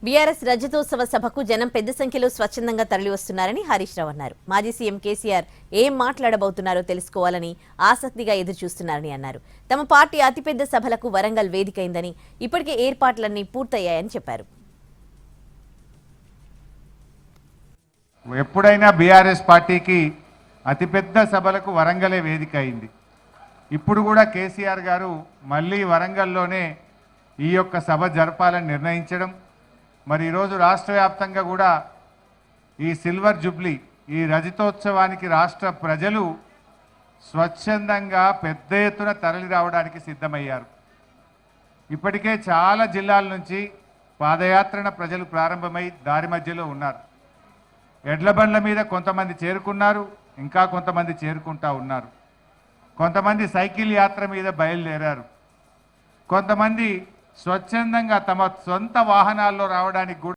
BRS రజతోత్సవ సభకు జనం పెద్ద సంఖ్యలో స్వచ్ఛందంగా తరలివస్తున్నారని హరీష్ రావు అన్నారు. మాజీ సీఎం కేసీఆర్ ఏం మాట్లాడబోతున్నారో తెలుసుకోవాలని ఆసక్తిగా ఎదురుచూస్తున్నారని అన్నారు. తమ పార్టీ అతిపెద్ద సభలకు వరంగల్ వేదికైందని, ఇప్పటికే ఏర్పాట్లన్నీ పూర్తయ్యాయని చెప్పారు. ఎప్పుడైనా బీఆర్ఎస్ పార్టీకి అతిపెద్ద సభలకు వరంగలే వేదిక అయింది. ఇప్పుడు కూడా కేసీఆర్ గారు మళ్ళీ వరంగల్లోనే ఈ యొక్క సభ జరపాలని నిర్ణయించడం, మరి ఈరోజు రాష్ట్ర వ్యాప్తంగా కూడా ఈ సిల్వర్ జూబ్లీ, ఈ రజతోత్సవానికి రాష్ట్ర ప్రజలు స్వచ్ఛందంగా పెద్ద ఎత్తున తరలి రావడానికి సిద్ధమయ్యారు. ఇప్పటికే చాలా జిల్లాల నుంచి పాదయాత్రన ప్రజలు ప్రారంభమై దారి మధ్యలో ఉన్నారు. ఎడ్ల బండ్ల మీద కొంతమంది చేరుకున్నారు, ఇంకా కొంతమంది చేరుకుంటా ఉన్నారు. కొంతమంది సైకిల్ యాత్ర మీద బయలుదేరారు. కొంతమంది స్వచ్ఛందంగా తమ సొంత వాహనాల్లో రావడానికి కూడా